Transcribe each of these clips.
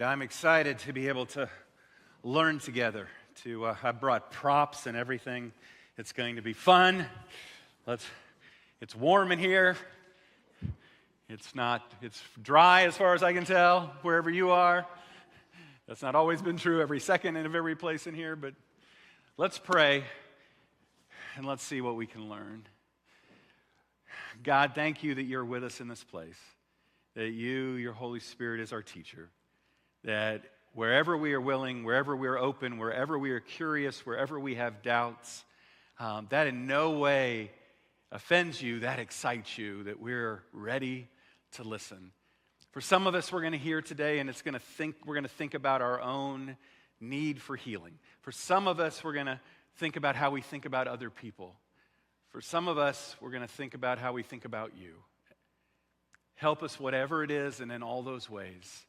I'm excited to be able to learn together. I brought props and everything. It's going to be fun. It's warm in here. It's dry as far as I can tell, wherever you are. That's not always been true every second and of every place in here, but let's pray and let's see what we can learn. God, thank you that you're with us in this place, that your Holy Spirit is our teacher, that wherever we are willing, wherever we are open, wherever we are curious, wherever we have doubts, that in no way offends you, that excites you, that we're ready to listen. For some of us, we're going to hear today, and we're going to think about our own need for healing. For some of us, we're going to think about how we think about other people. For some of us, we're going to think about how we think about you. Help us, whatever it is, and in all those ways,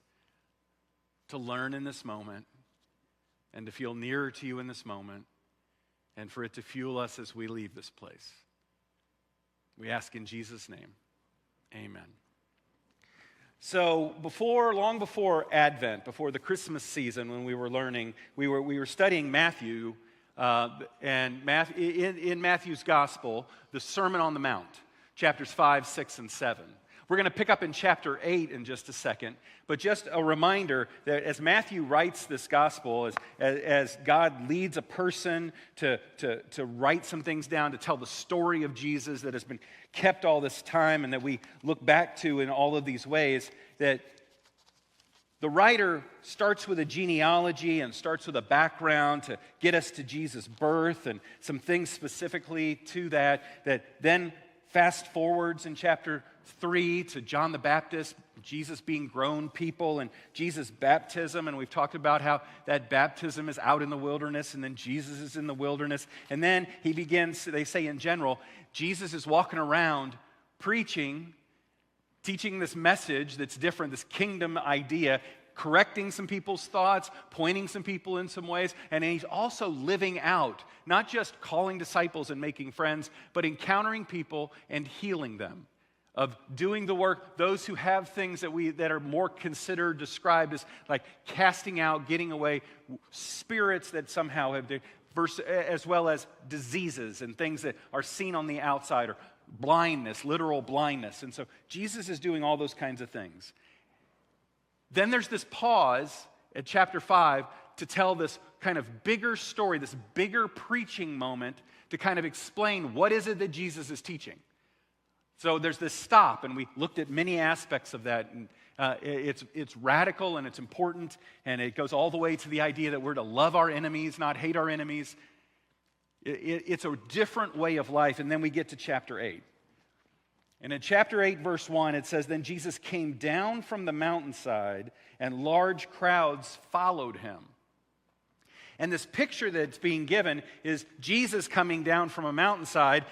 to learn in this moment and to feel nearer to you in this moment, and for it to fuel us as we leave this place. We ask in Jesus' name, amen. So long before Advent, before the Christmas season, when we were learning, we were studying Matthew, in Matthew's Gospel, the Sermon on the Mount, chapters 5, 6, and 7. We're going to pick up in chapter 8 in just a second, but just a reminder that as Matthew writes this gospel, as God leads a person to write some things down, to tell the story of Jesus that has been kept all this time and that we look back to in all of these ways, that the writer starts with a genealogy and starts with a background to get us to Jesus' birth and some things specifically to that then fast forwards in chapter 3 to John the Baptist, Jesus being grown people, and Jesus' baptism, and we've talked about how that baptism is out in the wilderness, and then Jesus is in the wilderness, and then he begins, they say in general, Jesus is walking around preaching, teaching this message that's different, this kingdom idea, correcting some people's thoughts, pointing some people in some ways, and he's also living out, not just calling disciples and making friends, but encountering people and healing them, of doing the work, those who have things that are more considered, described as like casting out, getting away, spirits that somehow have, as well as diseases and things that are seen on the outside, or blindness, literal blindness. And so Jesus is doing all those kinds of things. Then there's this pause at chapter 5 to tell this kind of bigger story, this bigger preaching moment to kind of explain what is it that Jesus is teaching. So there's this stop, and we looked at many aspects of that, and it's radical and it's important, and it goes all the way to the idea that we're to love our enemies, not hate our enemies. It's a different way of life, and then we get to chapter 8. And in chapter 8, verse 1, it says, "Then Jesus came down from the mountainside, and large crowds followed him." And this picture that's being given is Jesus coming down from a mountainside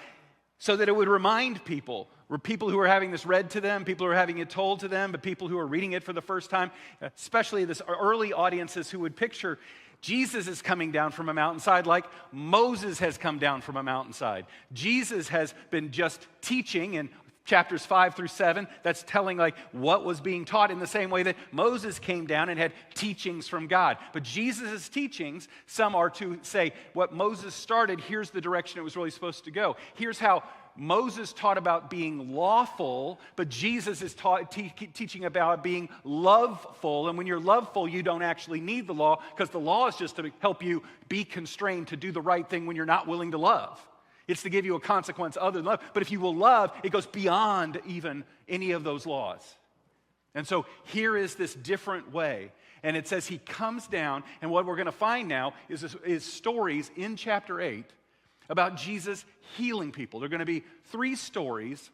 so that it would remind people who are having this read to them, people who are having it told to them, but people who are reading it for the first time, especially this early audiences who would picture Jesus is coming down from a mountainside like Moses has come down from a mountainside. Jesus has been just teaching in chapters 5 through 7, that's telling like what was being taught in the same way that Moses came down and had teachings from God. But Jesus' teachings, some are to say what Moses started, here's the direction it was really supposed to go. Here's how Moses taught about being lawful, but Jesus is teaching about being loveful. And when you're loveful, you don't actually need the law, because the law is just to help you be constrained to do the right thing when you're not willing to love. It's to give you a consequence other than love. But if you will love, it goes beyond even any of those laws. And so here is this different way. And it says he comes down, and what we're going to find now is stories in chapter 8 about Jesus healing people. There are going to be 3 stories,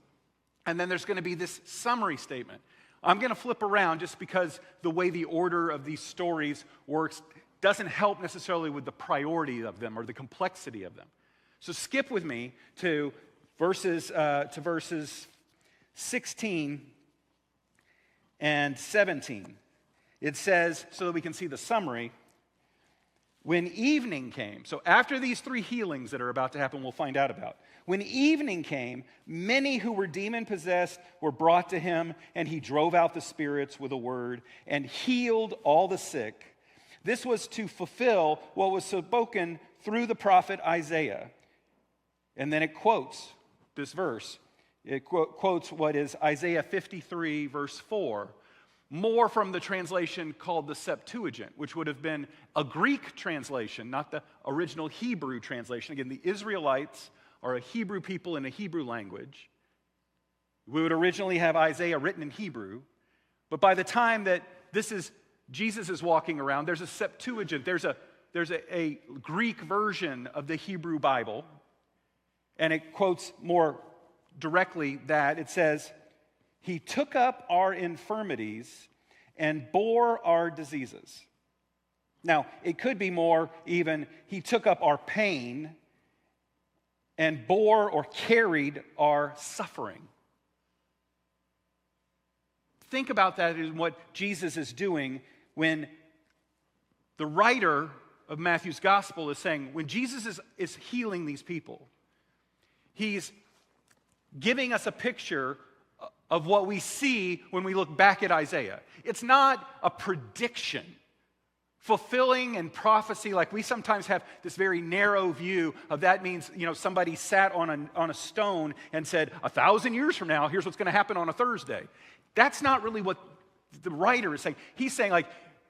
and then there's going to be this summary statement. I'm going to flip around just because the way the order of these stories works doesn't help necessarily with the priority of them or the complexity of them. So skip with me to verses 16 and 17. It says, so that we can see the summary, When evening came, so after these 3 healings that are about to happen, we'll find out about. When evening came, many who were demon-possessed were brought to him, and he drove out the spirits with a word and healed all the sick. This was to fulfill what was spoken through the prophet Isaiah. And then it quotes this verse. It quotes what is Isaiah 53, verse 4. More from the translation called the Septuagint, which would have been a Greek translation, not the original Hebrew translation. Again, the Israelites are a Hebrew people in a Hebrew language. We would originally have Isaiah written in Hebrew, but by the time that Jesus is walking around, there's a Septuagint, there's a Greek version of the Hebrew Bible, and it quotes more directly that. It says, he took up our infirmities and bore our diseases. Now, it could be more even, he took up our pain and bore or carried our suffering. Think about that in what Jesus is doing when the writer of Matthew's gospel is saying, when Jesus is healing these people, he's giving us a picture of what we see when we look back at Isaiah. It's not a prediction, fulfilling and prophecy, like we sometimes have this very narrow view of that means, somebody sat on a stone and said, 1,000 years from now, here's what's going to happen on a Thursday. That's not really what the writer is saying. He's saying,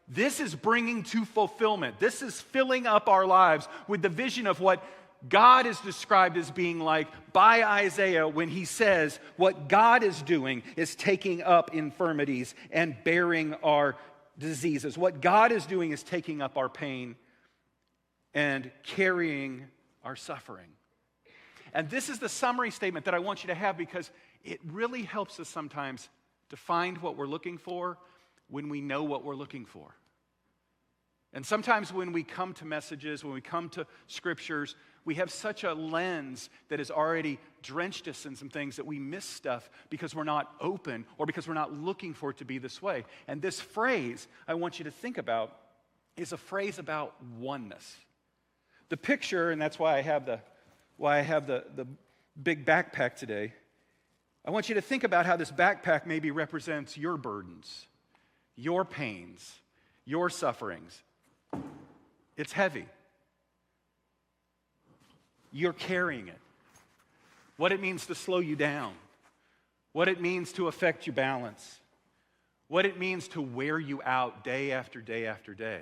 this is bringing to fulfillment. This is filling up our lives with the vision of what God is described as being like by Isaiah when he says what God is doing is taking up infirmities and bearing our diseases. What God is doing is taking up our pain and carrying our suffering. And this is the summary statement that I want you to have because it really helps us sometimes to find what we're looking for when we know what we're looking for. And sometimes when we come to messages, when we come to scriptures, we have such a lens that has already drenched us in some things that we miss stuff because we're not open or because we're not looking for it to be this way. And this phrase I want you to think about is a phrase about oneness. The picture, and that's why I have the big backpack today. I want you to think about how this backpack maybe represents your burdens, your pains, your sufferings. It's heavy. You're carrying it. What it means to slow you down. What it means to affect your balance. What it means to wear you out day after day after day.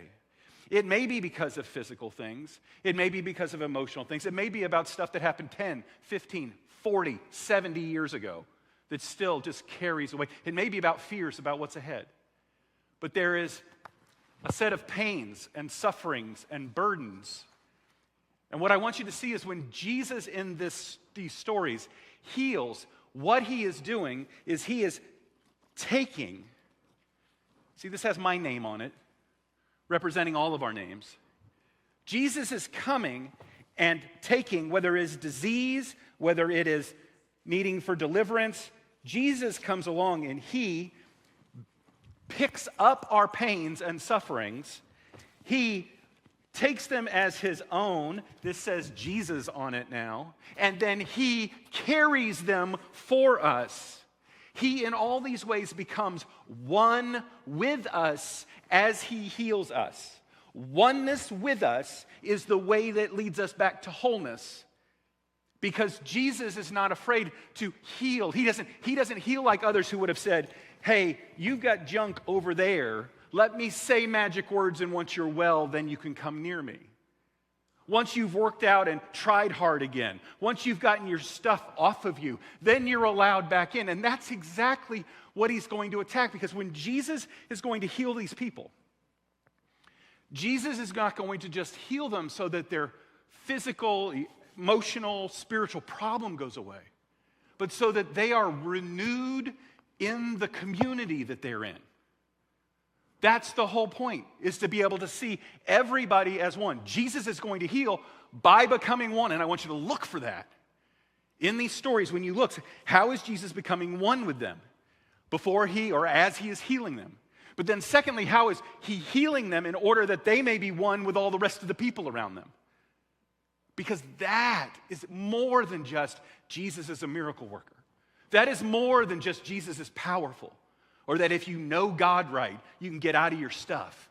It may be because of physical things. It may be because of emotional things. It may be about stuff that happened 10, 15, 40, 70 years ago that still just carries away. It may be about fears about what's ahead. But there is a set of pains and sufferings and burdens. And what I want you to see is when Jesus in these stories heals, what he is doing is he is taking, see this has my name on it, representing all of our names. Jesus is coming and taking, whether it is disease, whether it is needing for deliverance, Jesus comes along and he picks up our pains and sufferings. He takes them as his own. This says Jesus on it now. And then he carries them for us. He, in all these ways, becomes one with us as he heals us. Oneness with us is the way that leads us back to wholeness. Because Jesus is not afraid to heal. He doesn't heal like others who would have said, hey, you've got junk over there. Let me say magic words, and once you're well, then you can come near me. Once you've worked out and tried hard again, once you've gotten your stuff off of you, then you're allowed back in. And that's exactly what he's going to attack, because when Jesus is going to heal these people, Jesus is not going to just heal them so that their physical, emotional, spiritual problem goes away, but so that they are renewed in the community that they're in. That's the whole point, is to be able to see everybody as one. Jesus is going to heal by becoming one, and I want you to look for that. In these stories, when you look, how is Jesus becoming one with them before he or as he is healing them? But then secondly, how is he healing them in order that they may be one with all the rest of the people around them? Because that is more than just Jesus is a miracle worker. That is more than just Jesus is powerful, or that if you know God right, you can get out of your stuff.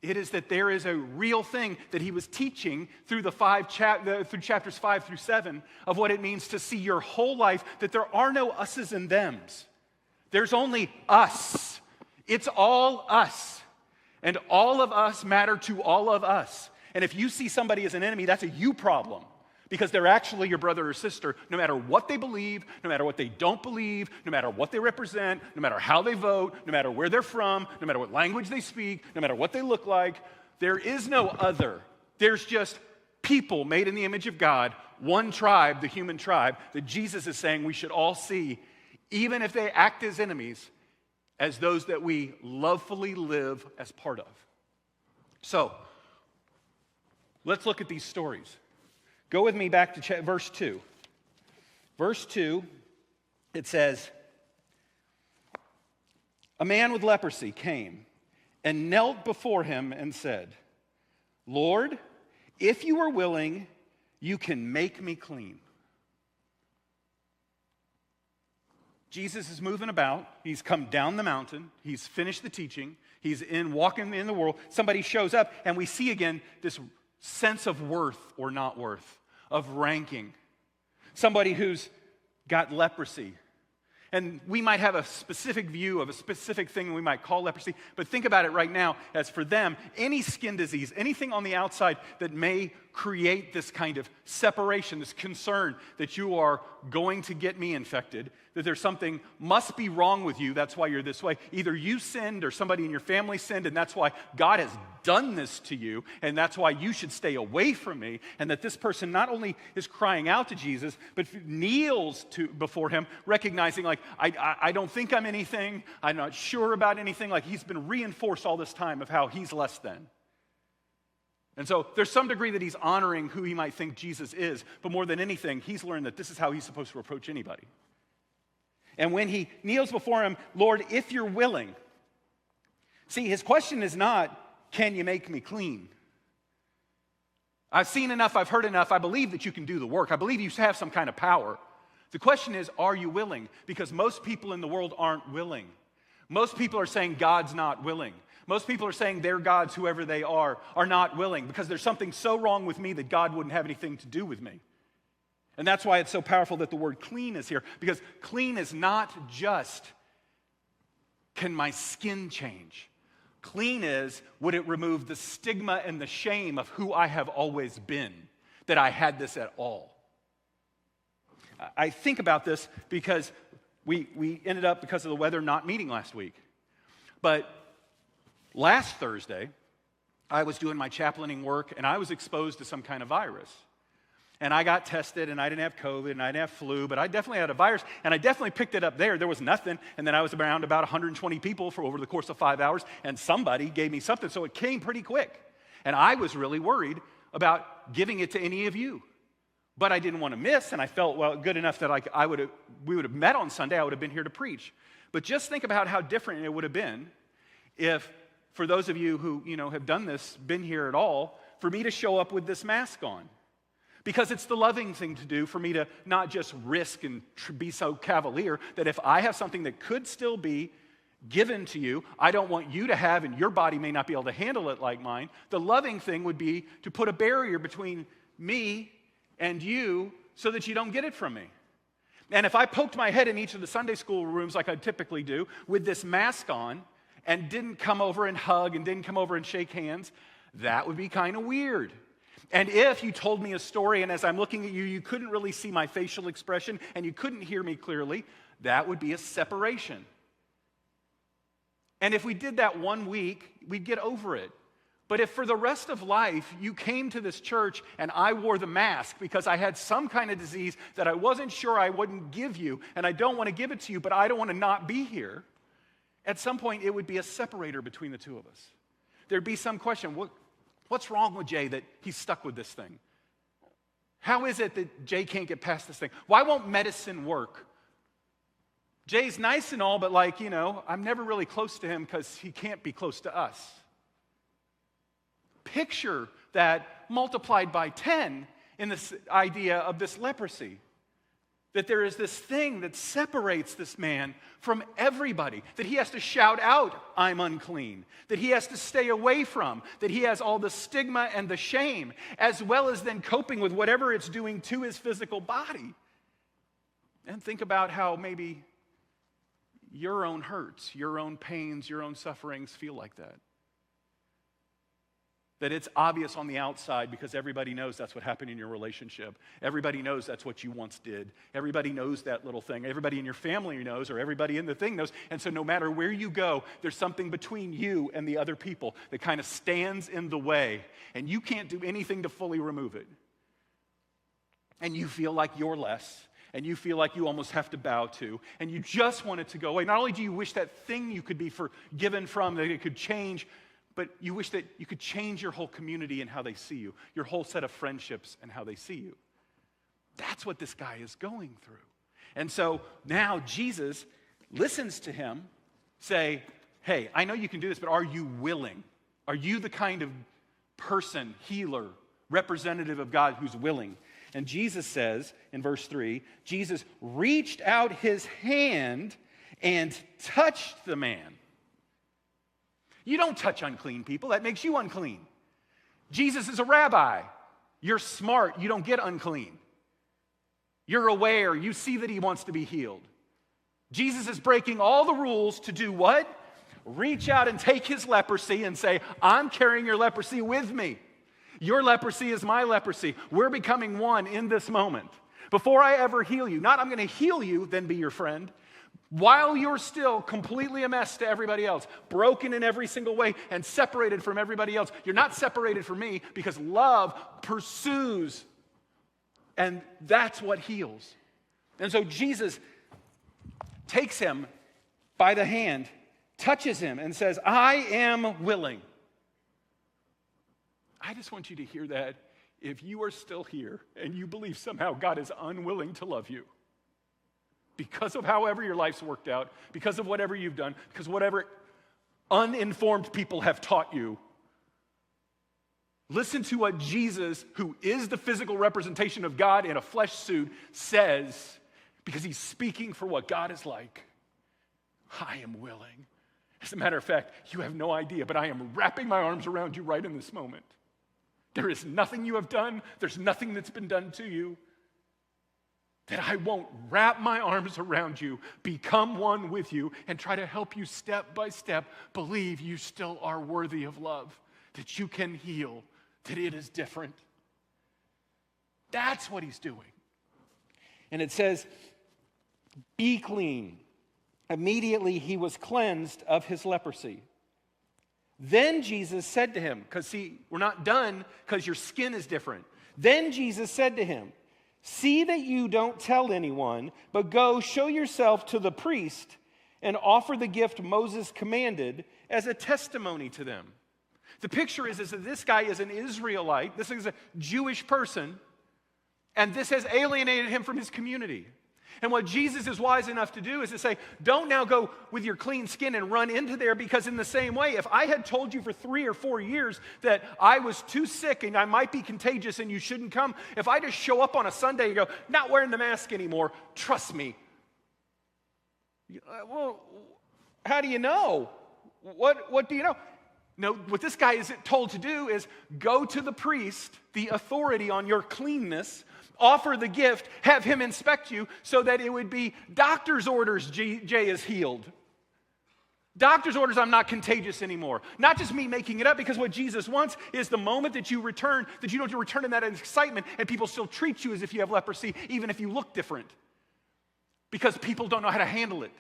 It is that there is a real thing that he was teaching through through chapters 5 through 7 of what it means to see your whole life, that there are no us's and them's. There's only us. It's all us. And all of us matter to all of us. And if you see somebody as an enemy, that's a you problem. Because they're actually your brother or sister, no matter what they believe, no matter what they don't believe, no matter what they represent, no matter how they vote, no matter where they're from, no matter what language they speak, no matter what they look like. There is no other. There's just people made in the image of God, one tribe, the human tribe, that Jesus is saying we should all see, even if they act as enemies, as those that we lovefully live as part of. So, let's look at these stories. Go with me back to verse 2. Verse 2, it says, a man with leprosy came and knelt before him and said, Lord, if you are willing, you can make me clean. Jesus is moving about. He's come down the mountain. He's finished the teaching. He's walking in the world. Somebody shows up, and we see again this sense of worth or not worth, of ranking. Somebody who's got leprosy. And we might have a specific view of a specific thing we might call leprosy, but think about it right now as for them, any skin disease, anything on the outside that may create this kind of separation, this concern that you are going to get me infected, that there's something must be wrong with you, that's why you're this way. Either you sinned or somebody in your family sinned, and that's why God has done this to you, and that's why you should stay away from me, and that this person not only is crying out to Jesus, but kneels before him, recognizing like, I don't think I'm anything, I'm not sure about anything, like he's been reinforced all this time of how he's less than. And so there's some degree that he's honoring who he might think Jesus is, but more than anything, he's learned that this is how he's supposed to approach anybody. And when he kneels before him, Lord, if you're willing. See, his question is not, can you make me clean? I've seen enough, I've heard enough, I believe that you can do the work. I believe you have some kind of power. The question is, are you willing? Because most people in the world aren't willing. Most people are saying God's not willing. Most people are saying their gods, whoever they are not willing because there's something so wrong with me that God wouldn't have anything to do with me. And that's why it's so powerful that the word clean is here, because clean is not just, can my skin change? Clean is, would it remove the stigma and the shame of who I have always been, that I had this at all? I think about this because we ended up, because of the weather, not meeting last week. But last Thursday, I was doing my chaplaining work, and I was exposed to some kind of virus. And I got tested, and I didn't have COVID, and I didn't have flu, but I definitely had a virus, and I definitely picked it up there. There was nothing, and then I was around about 120 people for over the course of 5 hours, and somebody gave me something, so it came pretty quick. And I was really worried about giving it to any of you. But I didn't want to miss, and I felt, well, good enough that we would have met on Sunday. I would have been here to preach. But just think about how different it would have been if, for those of you who have done this, been here at all, for me to show up with this mask on. Because it's the loving thing to do for me to not just risk and be so cavalier that if I have something that could still be given to you, I don't want you to have, and your body may not be able to handle it like mine. The loving thing would be to put a barrier between me and you so that you don't get it from me. And if I poked my head in each of the Sunday school rooms like I typically do with this mask on and didn't come over and hug and didn't come over and shake hands, that would be kind of weird. And if you told me a story and as I'm looking at you, you couldn't really see my facial expression and you couldn't hear me clearly, that would be a separation. And if we did that 1 week, we'd get over it. But if for the rest of life you came to this church and I wore the mask because I had some kind of disease that I wasn't sure I wouldn't give you, and I don't want to give it to you, but I don't want to not be here, at some point it would be a separator between the two of us. There'd be some question, what's wrong with Jay that he's stuck with this thing? How is it that Jay can't get past this thing? Why won't medicine work? Jay's nice and all, but like, I'm never really close to him because he can't be close to us. Picture that multiplied by 10 in this idea of this leprosy. That there is this thing that separates this man from everybody. That he has to shout out, I'm unclean. That he has to stay away from. That he has all the stigma and the shame, as well as then coping with whatever it's doing to his physical body. And think about how maybe your own hurts, your own pains, your own sufferings feel like that. That it's obvious on the outside because everybody knows that's what happened in your relationship. Everybody knows that's what you once did. Everybody knows that little thing. Everybody in your family knows, or everybody in the thing knows. And so no matter where you go, there's something between you and the other people that kind of stands in the way. And you can't do anything to fully remove it. And you feel like you're less. And you feel like you almost have to bow to. And you just want it to go away. Not only do you wish that thing you could be forgiven from, that it could change, but you wish that you could change your whole community and how they see you, your whole set of friendships and how they see you. That's what this guy is going through. And so now Jesus listens to him say, hey, I know you can do this, but are you willing? Are you the kind of person, healer, representative of God who's willing? And Jesus says in verse 3, Jesus reached out his hand and touched the man. You don't touch unclean people. That makes you unclean. Jesus is a rabbi. You're smart. You don't get unclean. You're aware. You see that he wants to be healed. Jesus is breaking all the rules to do what? Reach out and take his leprosy and say, I'm carrying your leprosy with me. Your leprosy is my leprosy. We're becoming one in this moment. Before I ever heal you, not I'm going to heal you, then be your friend. While you're still completely a mess to everybody else, broken in every single way and separated from everybody else, you're not separated from me because love pursues, and that's what heals. And so Jesus takes him by the hand, touches him, and says, I am willing. I just want you to hear that if you are still here and you believe somehow God is unwilling to love you, because of however your life's worked out, because of whatever you've done, because whatever uninformed people have taught you, listen to what Jesus, who is the physical representation of God in a flesh suit, says, because he's speaking for what God is like. I am willing. As a matter of fact, you have no idea, but I am wrapping my arms around you right in this moment. There is nothing you have done, there's nothing that's been done to you, that I won't wrap my arms around you, become one with you, and try to help you step by step believe you still are worthy of love, that you can heal, that it is different. That's what he's doing. And it says, be clean. Immediately he was cleansed of his leprosy. Then Jesus said to him, because see, we're not done because your skin is different. Then Jesus said to him, see that you don't tell anyone, but go show yourself to the priest and offer the gift Moses commanded as a testimony to them. The picture is that this guy is an Israelite, this is a Jewish person, and this has alienated him from his community. And what Jesus is wise enough to do is to say, don't now go with your clean skin and run into there, because in the same way, if I had told you for 3 or 4 years that I was too sick and I might be contagious and you shouldn't come, if I just show up on a Sunday and go, not wearing the mask anymore, trust me. Well, how do you know? What do you know? No, what this guy is told to do is go to the priest, the authority on your cleanness, offer the gift, have him inspect you so that it would be doctor's orders, Jay is healed. Doctor's orders, I'm not contagious anymore. Not just me making it up, because what Jesus wants is the moment that you return, that you don't have to return in that excitement and people still treat you as if you have leprosy, even if you look different. Because people don't know how to handle it.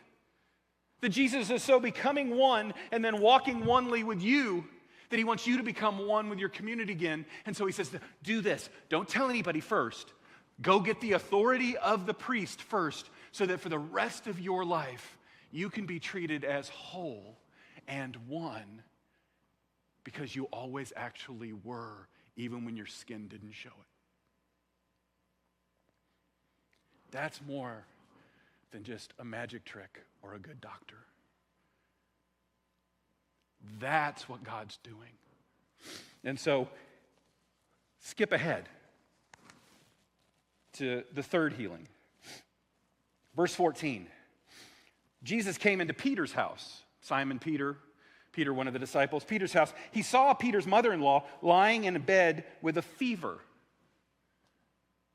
That Jesus is so becoming one and then walking onely with you, that he wants you to become one with your community again. And so he says, do this. Don't tell anybody first. Go get the authority of the priest first, so that for the rest of your life, you can be treated as whole and one, because you always actually were, even when your skin didn't show it. That's more than just a magic trick or a good doctor. That's what God's doing. And so, skip ahead to the third healing. Verse 14. Jesus came into Peter's house. Simon Peter, one of the disciples, Peter's house. He saw Peter's mother-in-law lying in a bed with a fever.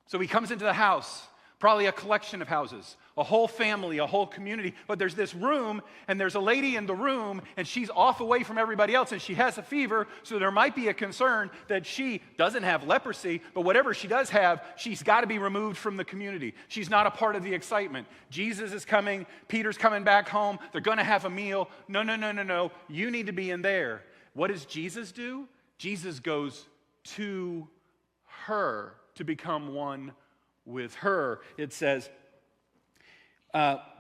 So he comes into the house, probably a collection of houses, a whole family, a whole community. But there's this room, and there's a lady in the room, and she's off away from everybody else, and she has a fever, so there might be a concern that she doesn't have leprosy, but whatever she does have, she's got to be removed from the community. She's not a part of the excitement. Jesus is coming. Peter's coming back home. They're going to have a meal. No. You need to be in there. What does Jesus do? Jesus goes to her to become one with her. It says,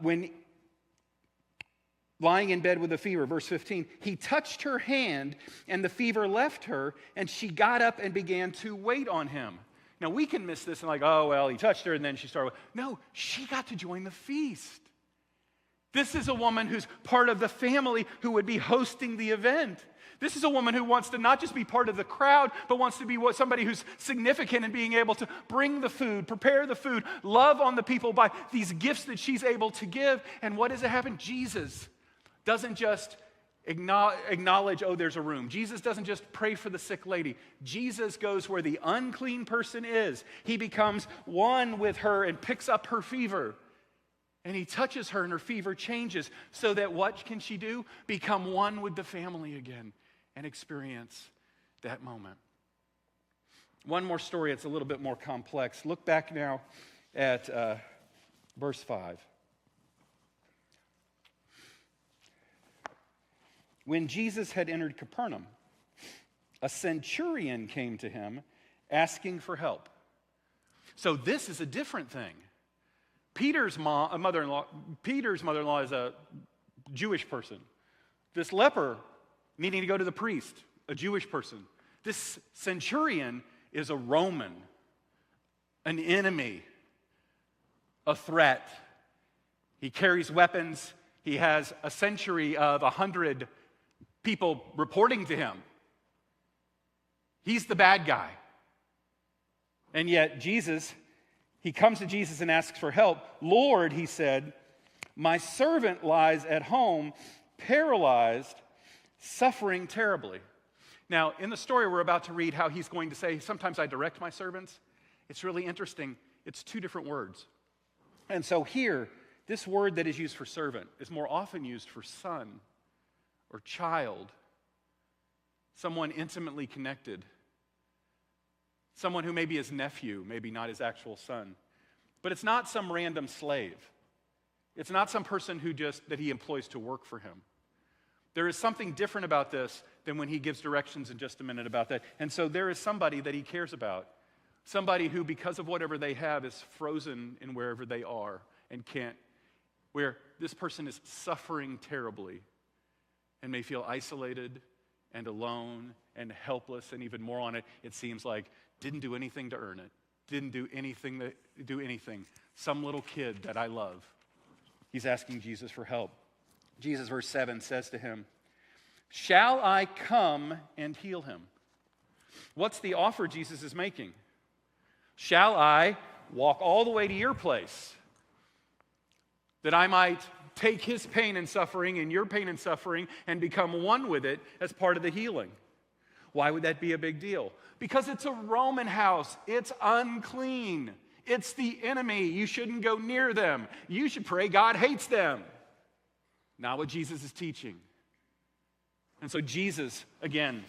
when lying in bed with a fever, verse 15, he touched her hand and the fever left her, and she got up and began to wait on him. Now we can miss this and like, oh, well, he touched her and then she started. No, she got to join the feast. This is a woman who's part of the family who would be hosting the event. This is a woman who wants to not just be part of the crowd, but wants to be somebody who's significant in being able to bring the food, prepare the food, love on the people by these gifts that she's able to give. And what does it happen? Jesus doesn't just acknowledge, oh, there's a room. Jesus doesn't just pray for the sick lady. Jesus goes where the unclean person is. He becomes one with her and picks up her fever. And he touches her and her fever changes so that what can she do? Become one with the family again and experience that moment. One more story that's a little bit more complex. Look back now at verse 5. When Jesus had entered Capernaum, a centurion came to him asking for help. So this is a different thing. Peter's mother-in-law is a Jewish person. This leper needing to go to the priest, a Jewish person. This centurion is a Roman, an enemy, a threat. He carries weapons. He has a century of 100 people reporting to him. He's the bad guy. And yet he comes to Jesus and asks for help. Lord, he said, my servant lies at home, paralyzed, suffering terribly. Now, in the story we're about to read how he's going to say, sometimes I direct my servants. It's really interesting. It's two different words. And so here, this word that is used for servant is more often used for son or child, someone intimately connected, someone who may be his nephew, maybe not his actual son. But it's not some random slave. It's not some person that he employs to work for him. There is something different about this than when he gives directions in just a minute about that. And so there is somebody that he cares about, somebody who, because of whatever they have, is frozen in wherever they are and where this person is suffering terribly and may feel isolated and alone and helpless, and even more on it, it seems like didn't do anything to earn it, didn't do anything. Some little kid that I love. He's asking Jesus for help. Jesus, verse 7, says to him, shall I come and heal him? What's the offer Jesus is making? Shall I walk all the way to your place that I might take his pain and suffering and your pain and suffering and become one with it as part of the healing? Why would that be a big deal? Because it's a Roman house. It's unclean. It's the enemy. You shouldn't go near them. You should pray God hates them. Not what Jesus is teaching. And so Jesus, again,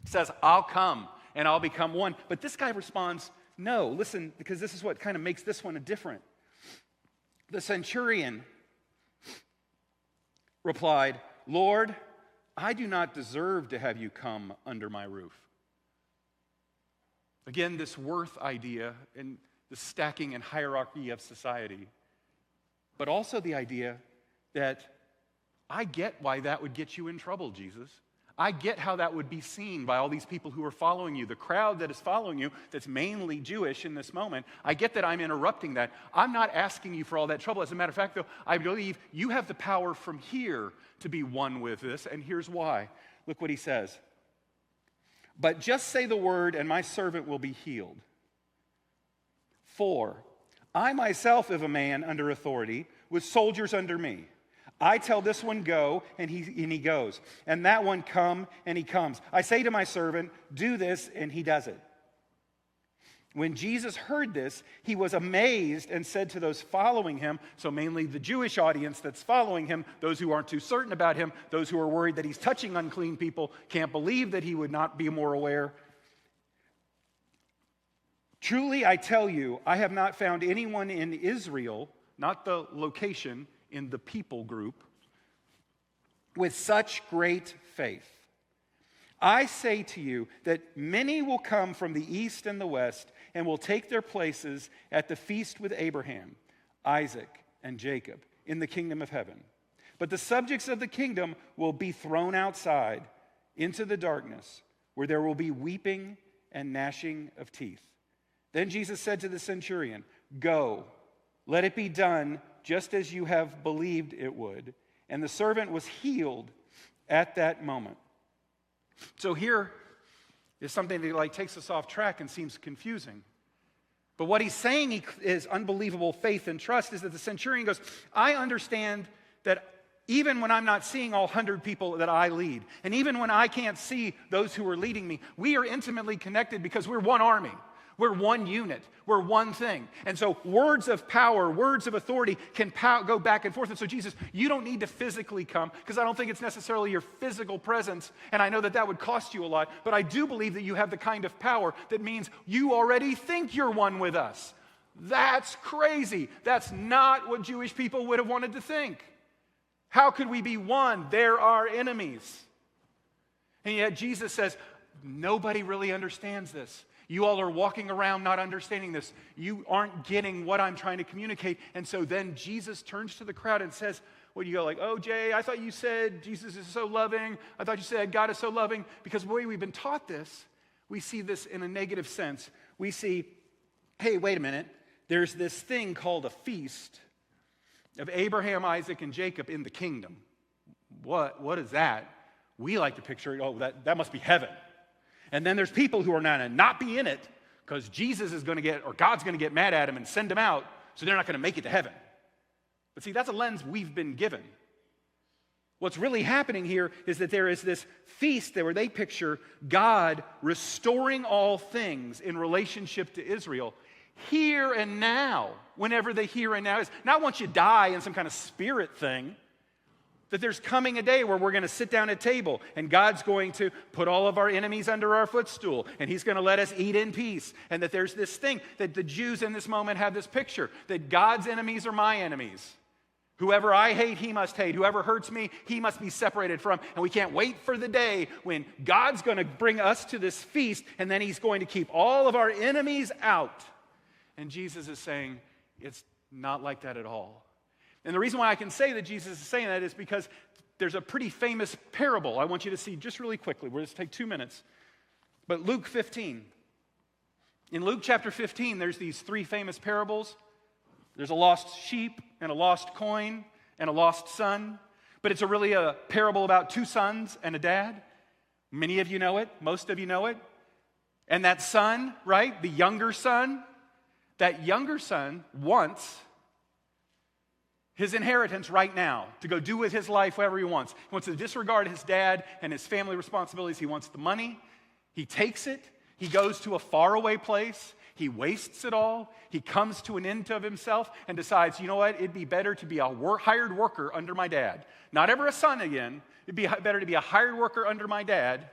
says, I'll come and I'll become one. But this guy responds, no. Listen, because this is what kind of makes this one different. The centurion replied, Lord, I do not deserve to have you come under my roof. Again, this worth idea and the stacking and hierarchy of society, but also the idea that I get why that would get you in trouble, Jesus. I get how that would be seen by all these people who are following you, the crowd that is following you that's mainly Jewish in this moment. I get that I'm interrupting that. I'm not asking you for all that trouble. As a matter of fact, though, I believe you have the power from here to be one with this, and here's why. Look what he says. But just say the word, and my servant will be healed. 4, I myself am a man under authority, with soldiers under me. I tell this one, go, and he goes. And that one, come, and he comes. I say to my servant, do this, and he does it. When Jesus heard this, he was amazed and said to those following him, so mainly the Jewish audience that's following him, those who aren't too certain about him, those who are worried that he's touching unclean people, can't believe that he would not be more aware. Truly, I tell you, I have not found anyone in Israel, not the location, in the people group, with such great faith. I say to you that many will come from the east and the west and will take their places at the feast with Abraham, Isaac, and Jacob in the kingdom of heaven. But the subjects of the kingdom will be thrown outside into the darkness, where there will be weeping and gnashing of teeth. Then Jesus said to the centurion, go, let it be done just as you have believed it would. And the servant was healed at that moment. So here is something that takes us off track and seems confusing. But what he's saying is unbelievable faith and trust is that the centurion goes, I understand that even when I'm not seeing all 100 people that I lead, and even when I can't see those who are leading me, we are intimately connected because we're one army. We're one unit. We're one thing. And so words of power, words of authority can go back and forth. And so Jesus, you don't need to physically come because I don't think it's necessarily your physical presence. And I know that that would cost you a lot. But I do believe that you have the kind of power that means you already think you're one with us. That's crazy. That's not what Jewish people would have wanted to think. How could we be one? They're our enemies. And yet Jesus says, nobody really understands this. You all are walking around not understanding this. You aren't getting what I'm trying to communicate. And so then Jesus turns to the crowd and says, well, you go like, oh, Jay, I thought you said Jesus is so loving. I thought you said God is so loving. Because the way we've been taught this, we see this in a negative sense. We see, hey, wait a minute. There's this thing called a feast of Abraham, Isaac, and Jacob in the kingdom. What is that? We like to picture it, that must be heaven. And then there's people who are not be in it because Jesus is going to get, or God's going to get mad at them and send them out, so they're not going to make it to heaven. But see, that's a lens we've been given. What's really happening here is that there is this feast there where they picture God restoring all things in relationship to Israel here and now, whenever the here and now is. Not once you die in some kind of spirit thing, that there's coming a day where we're going to sit down at a table and God's going to put all of our enemies under our footstool and he's going to let us eat in peace. And that there's this thing that the Jews in this moment have this picture that God's enemies are my enemies. Whoever I hate, he must hate. Whoever hurts me, he must be separated from. And we can't wait for the day when God's going to bring us to this feast and then he's going to keep all of our enemies out. And Jesus is saying, it's not like that at all. And the reason why I can say that Jesus is saying that is because there's a pretty famous parable I want you to see just really quickly. We'll just take 2 minutes. But Luke 15. In Luke chapter 15, there's these 3 famous parables. There's a lost sheep and a lost coin and a lost son. But it's really a parable about 2 sons and a dad. Many of you know it. Most of you know it. And that son, right, the younger son, that younger son wants his inheritance right now to go do with his life whatever he wants. He wants to disregard his dad and his family responsibilities. He wants the money. He takes it. He goes to a faraway place. He wastes it all. He comes to an end of himself and decides, you know what? It'd be better to be a hired worker under my dad. Not ever a son again. It'd be better to be a hired worker under my dad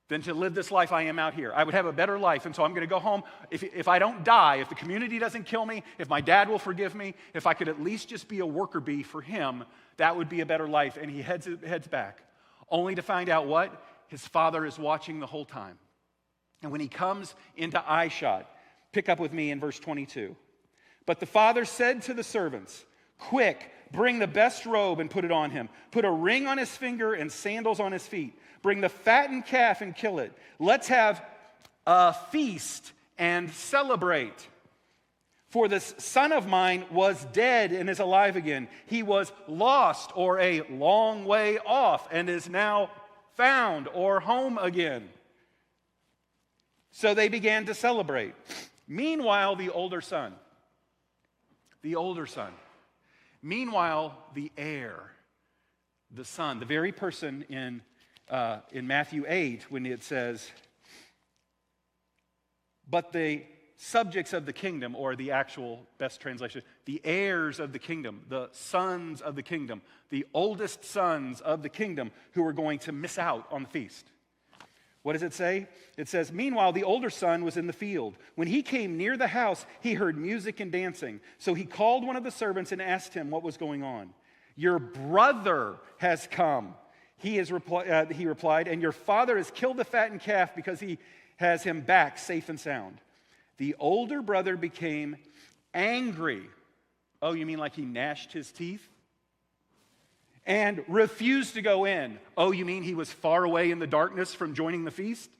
than to live this life I am out here. I would have a better life, and so I'm going to go home. If I don't die, if the community doesn't kill me, if my dad will forgive me, if I could at least just be a worker bee for him, that would be a better life. And he heads back, only to find out what? His father is watching the whole time. And when he comes into eyeshot, pick up with me in verse 22. But the father said to the servants, quick, bring the best robe and put it on him. Put a ring on his finger and sandals on his feet. Bring the fattened calf and kill it. Let's have a feast and celebrate. For this son of mine was dead and is alive again. He was lost or a long way off and is now found or home again. So they began to celebrate. Meanwhile, the older son. Meanwhile, the heir, the son, the very person in Matthew 8 when it says, but the subjects of the kingdom, or the actual best translation, the heirs of the kingdom, the sons of the kingdom, the oldest sons of the kingdom who are going to miss out on the feast. What does it say? It says, meanwhile, the older son was in the field. When he came near the house, he heard music and dancing. So he called one of the servants and asked him what was going on. Your brother has come, he replied, and your father has killed the fattened calf because he has him back safe and sound. The older brother became angry. Oh, you mean like he gnashed his teeth? And refused to go in. Oh, you mean he was far away in the darkness from joining the feast?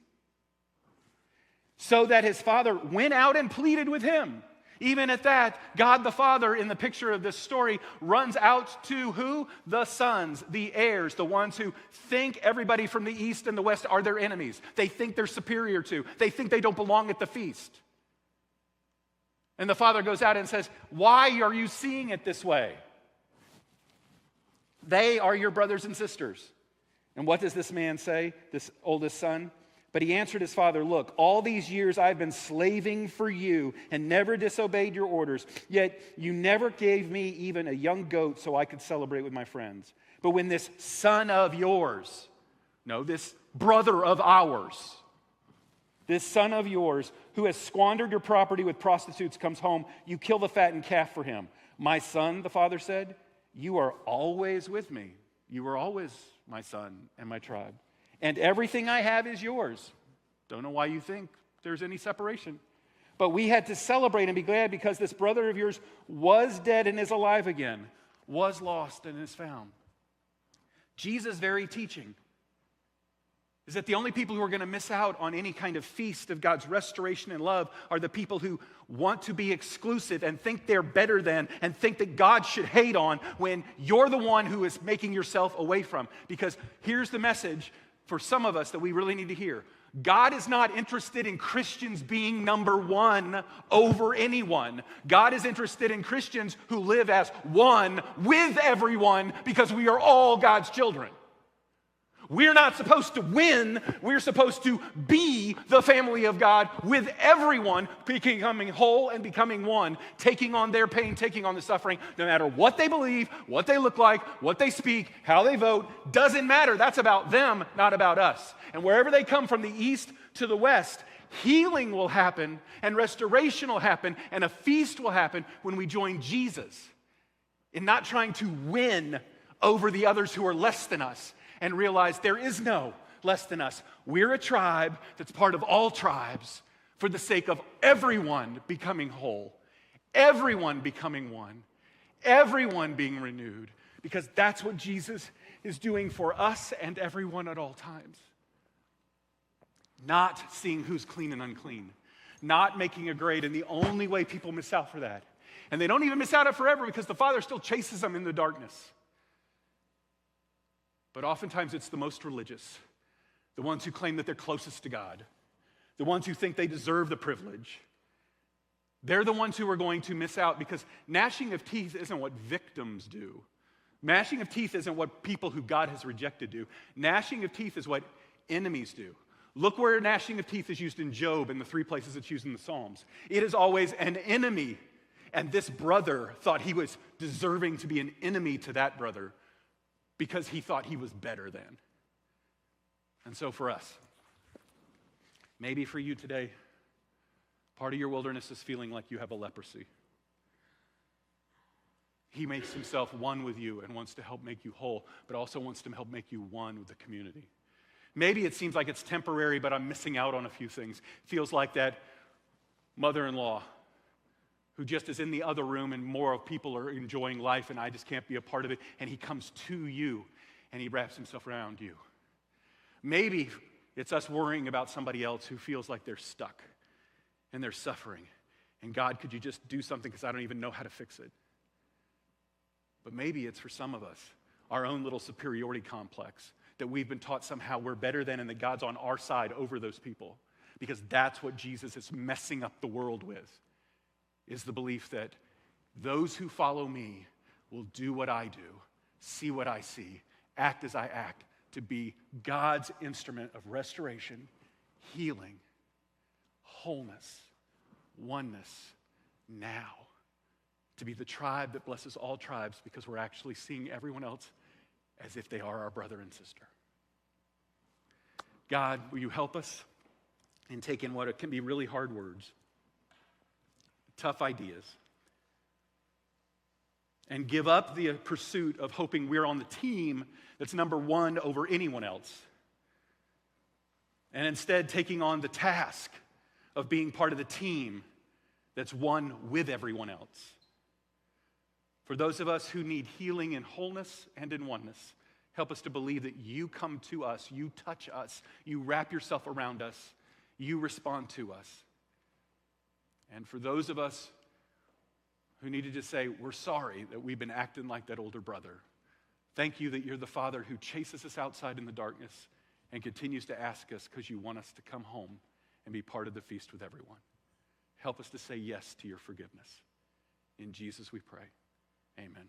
So that his father went out and pleaded with him. Even at that, God the Father in the picture of this story runs out to who? The sons, the heirs, the ones who think everybody from the east and the west are their enemies. They think they're superior to. They think they don't belong at the feast. And the father goes out and says, why are you seeing it this way? They are your brothers and sisters. And what does this man say, this oldest son? But he answered his father, look, all these years I've been slaving for you and never disobeyed your orders, yet you never gave me even a young goat so I could celebrate with my friends. But when this son of yours, no, this brother of ours, this son of yours who has squandered your property with prostitutes comes home, you kill the fattened calf for him. My son, the father said, you are always with me. You are always my son and my tribe. And everything I have is yours. Don't know why you think there's any separation. But we had to celebrate and be glad because this brother of yours was dead and is alive again, was lost and is found. Jesus' very teaching is that the only people who are going to miss out on any kind of feast of God's restoration and love are the people who want to be exclusive and think they're better than and think that God should hate on when you're the one who is making yourself away from. Because here's the message for some of us that we really need to hear. God is not interested in Christians being number one over anyone. God is interested in Christians who live as one with everyone because we are all God's children. We're not supposed to win. We're supposed to be the family of God with everyone becoming whole and becoming one, taking on their pain, taking on the suffering, no matter what they believe, what they look like, what they speak, how they vote. Doesn't matter. That's about them, not about us. And wherever they come from the east to the west, healing will happen and restoration will happen and a feast will happen when we join Jesus in not trying to win over the others who are less than us, and realize there is no less than us. We're a tribe that's part of all tribes for the sake of everyone becoming whole, everyone becoming one, everyone being renewed, because that's what Jesus is doing for us and everyone at all times. Not seeing who's clean and unclean, not making a grade, and the only way people miss out for that, and they don't even miss out forever because the Father still chases them in the darkness. But oftentimes it's the most religious, the ones who claim that they're closest to God, the ones who think they deserve the privilege. They're the ones who are going to miss out because gnashing of teeth isn't what victims do. Gnashing of teeth isn't what people who God has rejected do. Gnashing of teeth is what enemies do. Look where gnashing of teeth is used in Job and the 3 places it's used in the Psalms. It is always an enemy, and this brother thought he was deserving to be an enemy to that brother, because he thought he was better than. And so for us, maybe for you today, part of your wilderness is feeling like you have a leprosy. He makes himself one with you and wants to help make you whole, but also wants to help make you one with the community. Maybe it seems like it's temporary, but I'm missing out on a few things. Feels like that mother-in-law who just is in the other room and more of people are enjoying life and I just can't be a part of it, and he comes to you and he wraps himself around you. Maybe it's us worrying about somebody else who feels like they're stuck and they're suffering. And God, could you just do something because I don't even know how to fix it? But maybe it's for some of us, our own little superiority complex, that we've been taught somehow we're better than and that God's on our side over those people. Because that's what Jesus is messing up the world with, is the belief that those who follow me will do what I do, see what I see, act as I act, to be God's instrument of restoration, healing, wholeness, oneness, now. To be the tribe that blesses all tribes because we're actually seeing everyone else as if they are our brother and sister. God, will you help us in taking what it can be really hard words, tough ideas, and give up the pursuit of hoping we're on the team that's number one over anyone else, and instead taking on the task of being part of the team that's one with everyone else. For those of us who need healing in wholeness and in oneness, help us to believe that you come to us, you touch us, you wrap yourself around us, you respond to us. And for those of us who need to just say, we're sorry that we've been acting like that older brother, thank you that you're the Father who chases us outside in the darkness and continues to ask us because you want us to come home and be part of the feast with everyone. Help us to say yes to your forgiveness. In Jesus we pray. Amen.